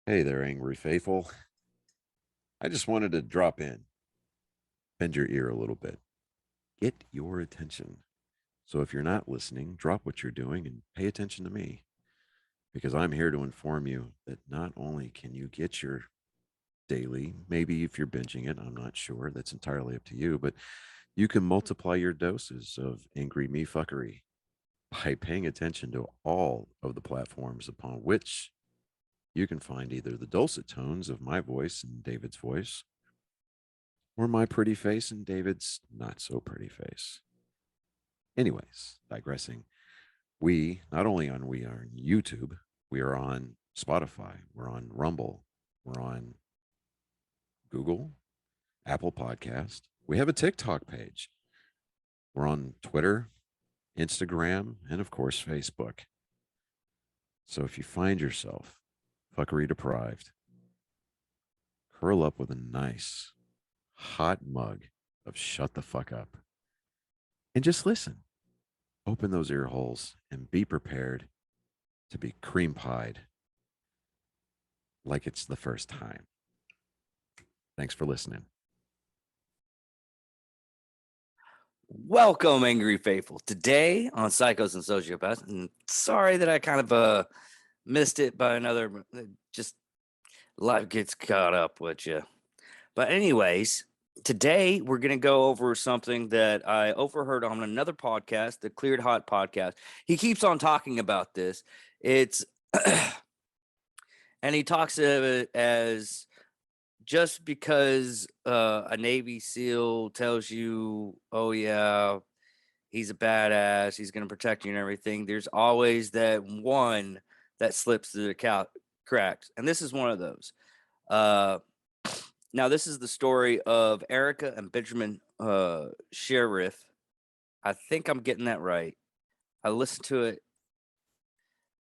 Hey there, angry faithful. I just wanted to drop in, bend your ear a little bit, get your attention. So if you're not listening, drop what you're doing and pay attention to me because I'm here to inform you that not only can you get your daily, maybe if you're binging it, I'm not sure, that's entirely up to you, but you can multiply your doses of angry me fuckery by paying attention to all of the platforms upon which you can find either the dulcet tones of my voice and David's voice or my pretty face and David's not so pretty face. Anyways, digressing, we are on YouTube, we are on Spotify, we're on Rumble, we're on Google, Apple Podcast. We have a TikTok page. We're on Twitter, Instagram, and of course, Facebook. So if you find yourself fuckery deprived, curl up with a nice hot mug of shut the fuck up and just listen. Open those ear holes and be prepared to be cream pied like it's the first time. Thanks for listening. Welcome, Angry Faithful. Today on Psychos and Sociopaths, and sorry that I kind of missed it by another, just life gets caught up with you. But anyways, today we're going to go over something that I overheard on another podcast, the Cleared Hot podcast. He keeps on talking about this. It's, and he talks of it as just because a Navy SEAL tells you, oh, yeah, he's a badass, he's going to protect you and everything, there's always that one that slips through the cracks. And this is one of those. Now, this is the story of Erika and Benjamin Sheriff. I think I'm getting that right. I listened to it.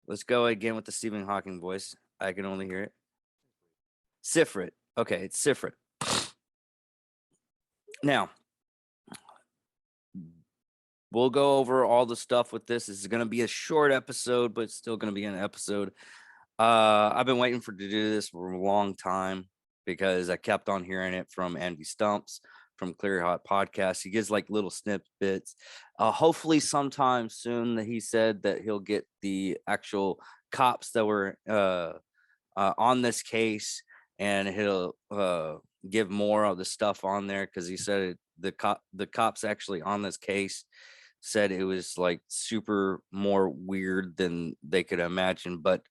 Let's go again with the Stephen Hawking voice. I can only hear it. Sifrit. Okay, it's Sifrit. Now, we'll go over all the stuff with this. This is going to be a short episode, but it's still going to be an episode. I've been waiting to do this for a long time because I kept on hearing it from Andy Stumps from Clear Hot Podcast. He gives like little snippets. Hopefully sometime soon that he said that he'll get the actual cops that were on this case, and he'll give more of the stuff on there because he said the cops actually on this case said it was like super more weird than they could imagine. But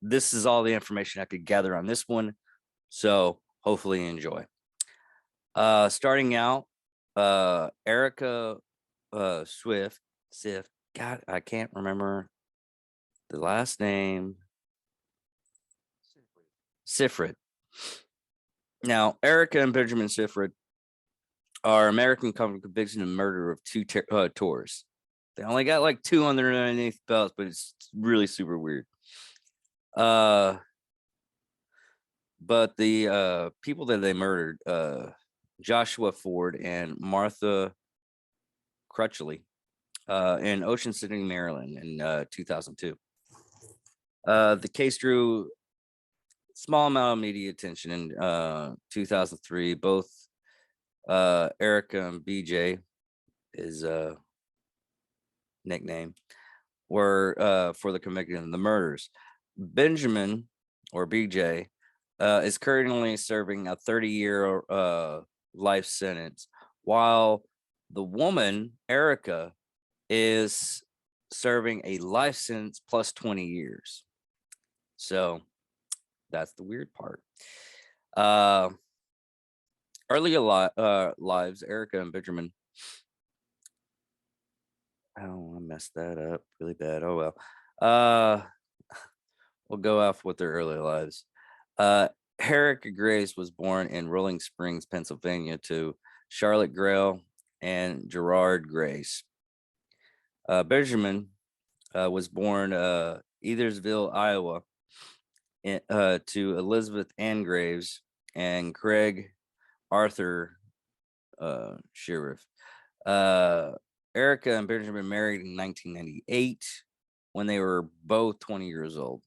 this is all the information I could gather on this one. So hopefully you enjoy. Starting out, Erika Sif. God, I can't remember the last name. Sifrit. Now, Erika and Benjamin Sifrit are American convicted of murder of two tours. They only got like two on their underneath belts, but it's really super weird. But the people that they murdered, Joshua Ford and Martha Crutchley, in Ocean City, Maryland, in 2002. The case drew small amount of media attention in 2003. Both Erika and BJ, his nickname, were for the conviction of the murders. Benjamin, or BJ, is currently serving a 30-year life sentence, while the woman, Erika, is serving a life sentence plus 20 years. So that's the weird part. Early lives, Erika and Benjamin. Oh, I messed that up really bad. Oh well. We'll go off with their early lives. Erika Grace was born in Rolling Springs, Pennsylvania, to Charlotte Grail and Gerard Grace. Benjamin was born Ethersville, Iowa, to Elizabeth Ann Graves and Craig Arthur Sheriff. Erika and Benjamin married in 1998 when they were both 20 years old.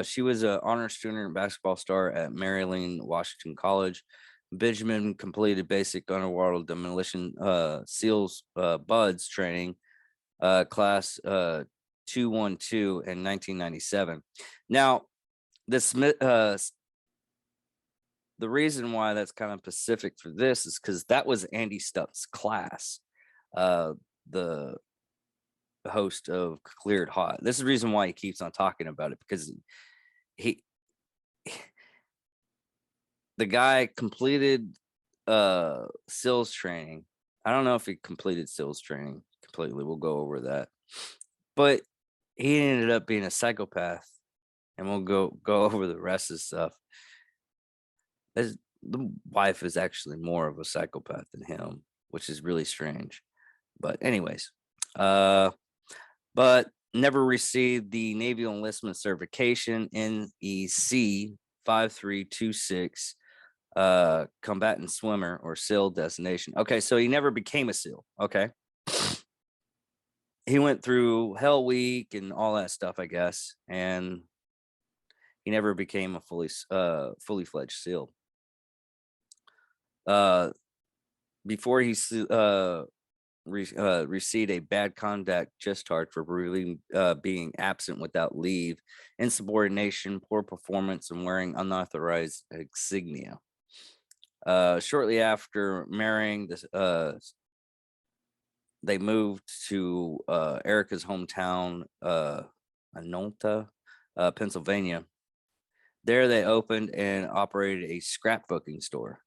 She was an honor student and basketball star at Maryland Washington College. Benjamin completed basic underwater demolition SEALs BUDS training class 212 in 1997. Now, this the reason why that's kind of specific for this is because that was Andy Stuck's class, the host of Cleared Hot. This is the reason why he keeps on talking about it, because he the guy completed SEALs training. I don't know if he completed SEALs training completely. We'll go over that. But he ended up being a psychopath, and we'll go over the rest of the stuff. The wife is actually more of a psychopath than him, which is really strange. But anyways, but never received the Navy enlistment certification, NEC 5326, combatant swimmer or SEAL designation. Okay, so he never became a SEAL. Okay. He went through Hell Week and all that stuff, I guess, and he never became a fully fledged SEAL. Before he received a bad conduct discharge for being absent without leave, insubordination, poor performance, and wearing unauthorized insignia. Shortly after marrying this, they moved to Erika's hometown, Anolta, Pennsylvania. There they opened and operated a scrapbooking store.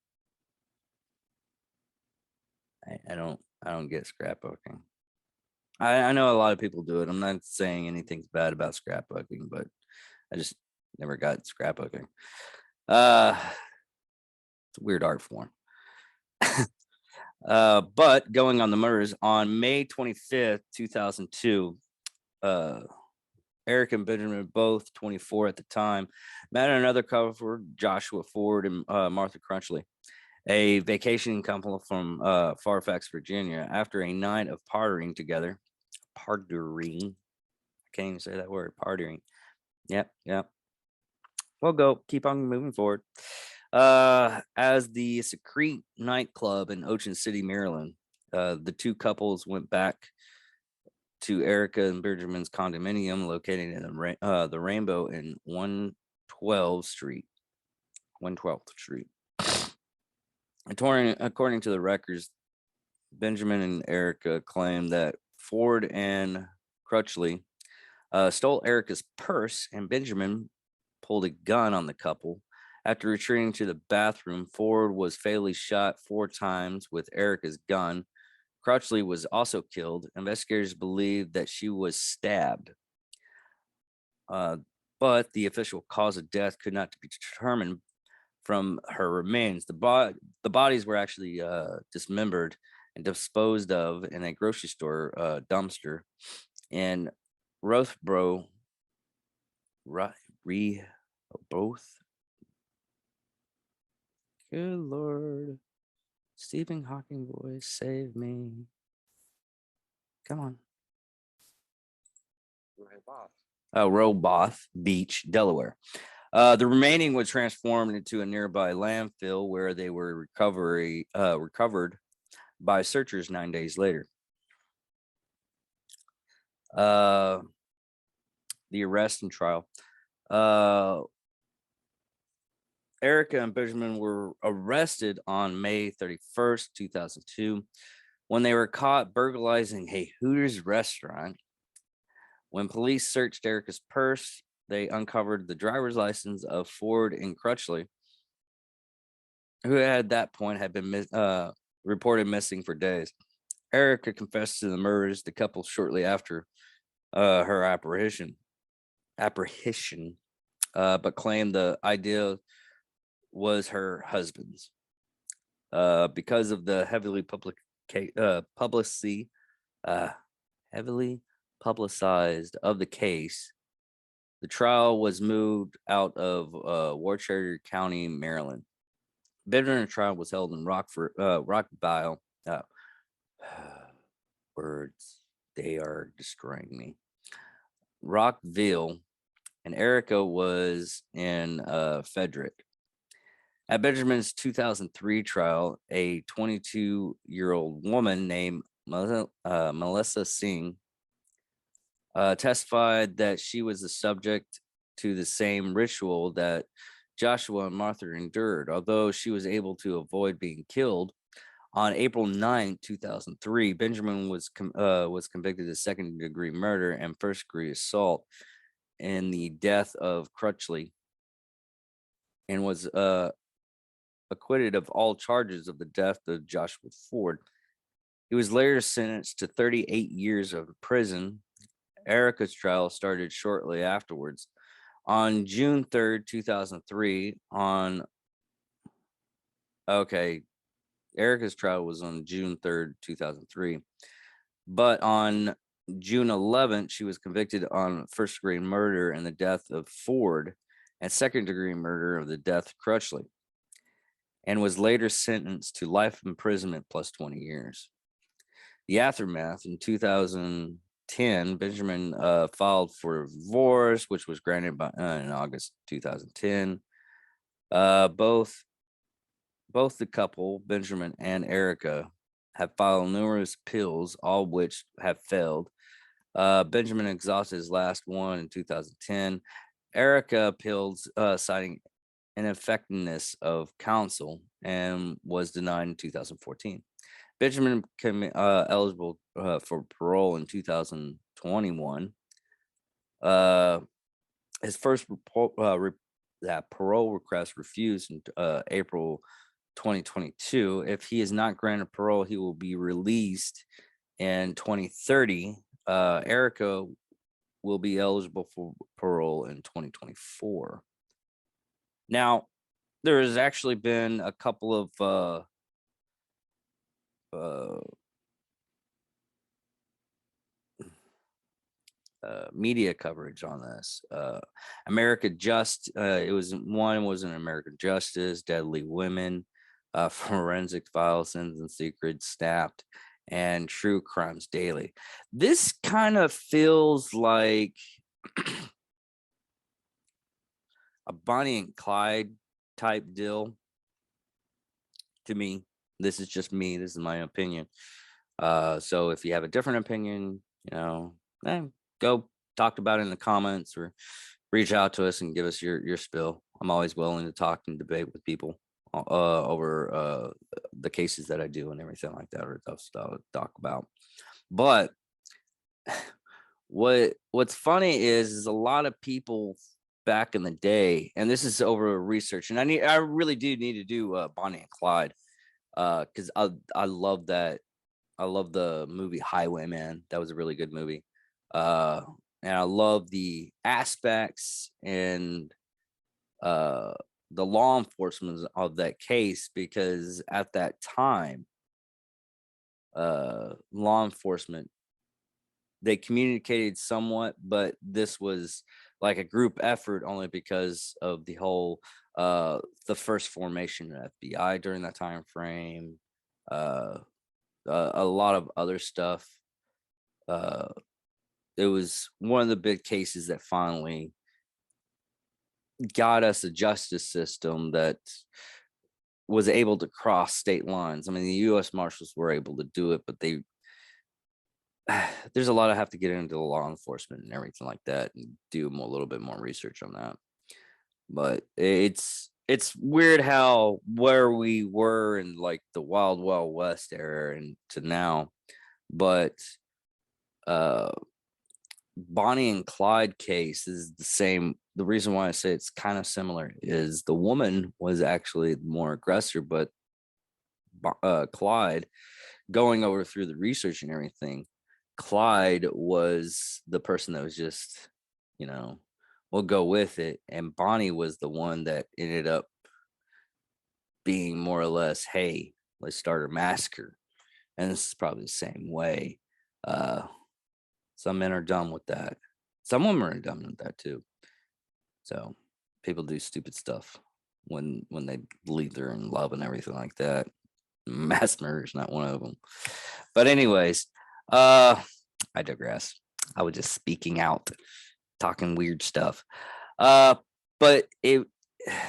I don't get scrapbooking. I know a lot of people do it. I'm not saying anything's bad about scrapbooking, but I just never got scrapbooking. It's a weird art form. But going on the murders, on May 25th, 2002, Eric and Benjamin, both 24 at the time, met another couple, Joshua Ford and Martha Crunchley, a vacation couple from Fairfax, Virginia. After a night of partying together, I can't even say that word, partying. Yep. We'll keep on moving forward. As the Sifrit nightclub in Ocean City, Maryland, the two couples went back to Erika and Benjamin's condominium located in the Rainbow in 112th Street. According to the records, Benjamin and Erika claimed that Ford and Crutchley stole Erika's purse, and Benjamin pulled a gun on the couple. After retreating to the bathroom, Ford was fatally shot 4 times with Erika's gun. Crutchley was also killed. Investigators believe that she was stabbed, but the official cause of death could not be determined from her remains. The bodies were actually dismembered and disposed of in a grocery store dumpster in Rothbro. Both. Good Lord. Stephen Hawking voice, save me. Come on. Roboth Beach, Delaware. The remaining was transformed into a nearby landfill where they were recovered by searchers 9 days later. The arrest and trial. Erika and Benjamin were arrested on May 31st, 2002, when they were caught burglarizing a Hooters restaurant. When police searched Erika's purse, they uncovered the driver's license of Ford and Crutchley, who at that point had been reported missing for days. Erika confessed to the murders the couple shortly after her apparition, but claimed the idea was her husband's. Because of the heavily publicized of the case, the trial was moved out of Worcester County, Maryland. Benjamin trial was held in Rockville. Words, they are destroying me. Rockville, and Erika was in Frederick. At Benjamin's 2003 trial, a 22-year-old woman named Melissa Singh testified that she was the subject to the same ritual that Joshua and Martha endured. Although she was able to avoid being killed, on April 9, 2003, Benjamin was convicted of second-degree murder and first-degree assault in the death of Crutchley, and was acquitted of all charges of the death of Joshua Ford. He was later sentenced to 38 years of prison. Erika's trial started shortly afterwards. On June 3rd, 2003, Erika's trial was on June 3rd, 2003. But on June 11th, she was convicted on first-degree murder and the death of Ford and second-degree murder of the death of Crutchley, and was later sentenced to life imprisonment plus 20 years. The aftermath: in 2010, Benjamin filed for divorce, which was granted in August 2010. Both the couple, Benjamin and Erika, have filed numerous appeals, all of which have failed. Benjamin exhausted his last one in 2010. Erika appealed, citing ineffectiveness of counsel, and was denied in 2014. Benjamin became eligible for parole in 2021. His first parole request refused in April 2022. If he is not granted parole, he will be released in 2030. Erika will be eligible for parole in 2024. Now, there has actually been a couple of media coverage on this. America Just, it was an American Justice, Deadly Women, Forensic Files, Sins and Secrets, Snapped, and True Crimes Daily. This kind of feels like a Bonnie and Clyde type deal to me. This is just me. This is my opinion. So if you have a different opinion, go talk about it in the comments, or reach out to us and give us your spill. I'm always willing to talk and debate with people over the cases that I do and everything like that, or tough stuff to talk about. But what's funny is a lot of people back in the day, and this is over research, and I really do need to do Bonnie and Clyde, because I love that. I love the movie Highwayman. That was a really good movie. And I love the aspects and the law enforcement of that case, because at that time, law enforcement, they communicated somewhat, but this was like a group effort only because of the whole the first formation of FBI during that time frame, a lot of other stuff. It was one of the big cases that finally got us a justice system that was able to cross state lines. I mean, the U.S. Marshals were able to do it, but there's a lot I have to get into the law enforcement and everything like that, and do a little bit more research on that. But it's weird how where we were in like the Wild Wild West era and to now. But Bonnie and Clyde case is the same. The reason why I say it's kind of similar is the woman was actually the more aggressor, but Clyde, going over through the research and everything, Clyde was the person that was just, we'll go with it. And Bonnie was the one that ended up being more or less, hey, let's start a massacre. And this is probably the same way. Some men are dumb with that. Some women are dumb with that too. So people do stupid stuff when they believe they're in love and everything like that. Mass murder is not one of them. But anyways, I digress. I was just speaking out. talking weird stuff. But it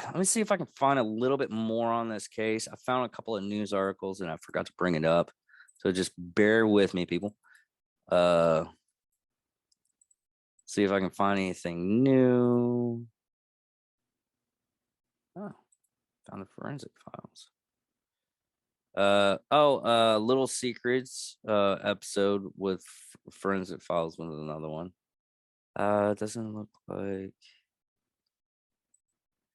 let me see if I can find a little bit more on this case. I found a couple of news articles and I forgot to bring it up. So just bear with me, people. See if I can find anything new. Oh, found the forensic files. Little Secrets episode with forensic files was another one. It doesn't look like.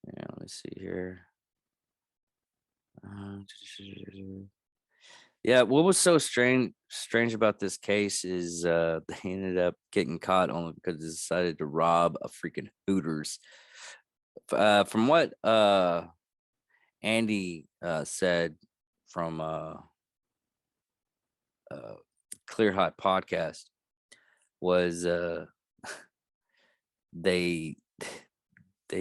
Yeah, let me see here. Yeah, what was so strange about this case is they ended up getting caught only because they decided to rob a freaking Hooters. From what Andy said from Clear Hot podcast was they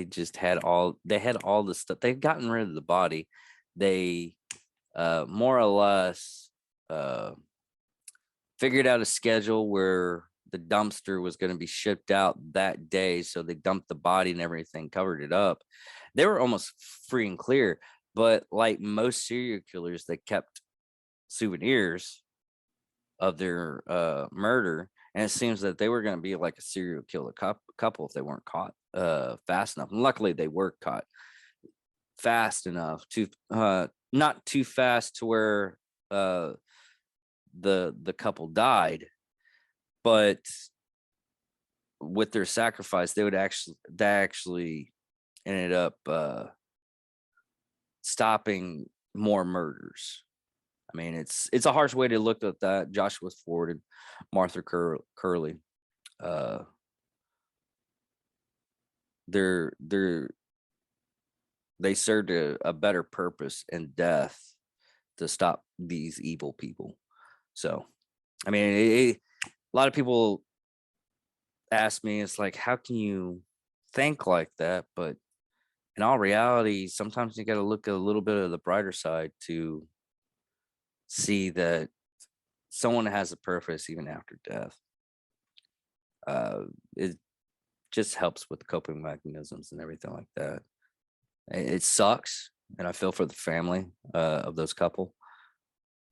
just had all the stuff. They've gotten rid of the body. They more or less figured out a schedule where the dumpster was going to be shipped out that day, so they dumped the body and everything, covered it up. They were almost free and clear, but like most serial killers, they kept souvenirs of their murder, and it seems that they were going to be like a serial killer couple if they weren't caught fast enough. And luckily they were caught fast enough to not too fast to where the couple died, but with their sacrifice they actually ended up stopping more murders. I mean, it's a harsh way to look at that. Joshua Ford and Martha Curley, they served a better purpose in death to stop these evil people. So, I mean, a lot of people ask me, it's like, how can you think like that? But in all reality, sometimes you got to look at a little bit of the brighter side to see that someone has a purpose even after death. It just helps with coping mechanisms and everything like that. It sucks, and I feel for the family of those couple,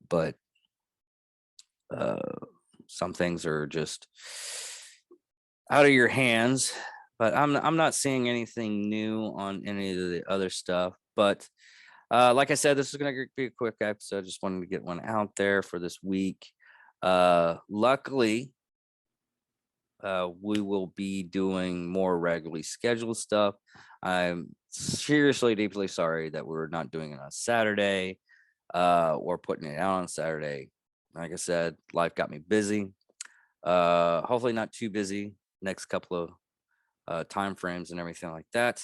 but some things are just out of your hands. But I'm not seeing anything new on any of the other stuff. But like I said, this is going to be a quick episode. Just wanted to get one out there for this week. Luckily, we will be doing more regularly scheduled stuff. I'm seriously, deeply sorry that we're not doing it on Saturday or putting it out on Saturday. Like I said, life got me busy. Hopefully not too busy next couple of time frames and everything like that.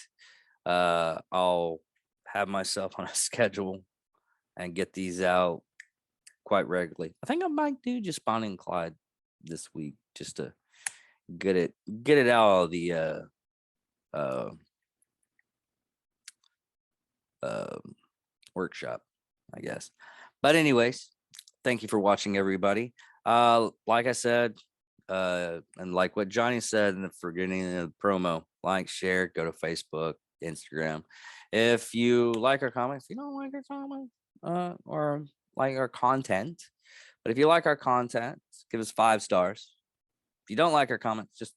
I'll have myself on a schedule and get these out quite regularly. I think I might do just Bonnie and Clyde this week just to get it out of the workshop, I guess. But anyways, thank you for watching, everybody. Like I said, and like what Johnny said in the beginning of the promo, like, share, go to Facebook, Instagram. If you like our comments, if you don't like our comments, or like our content, but if you like our content, give us 5 stars. If you don't like our comments, just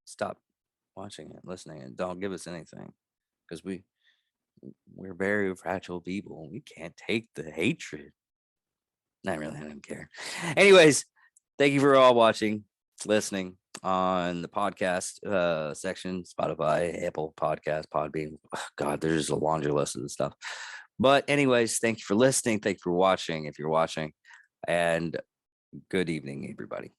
stop watching it, listening, and don't give us anything, because we're very fragile people. We can't take the hatred. Not really, I don't care. Anyways, thank you for all watching, listening on the podcast section, Spotify, Apple Podcast, Podbean. Oh, God, there's a laundry list of this stuff. But anyways, thank you for listening. Thank you for watching, if you're watching, and good evening, everybody.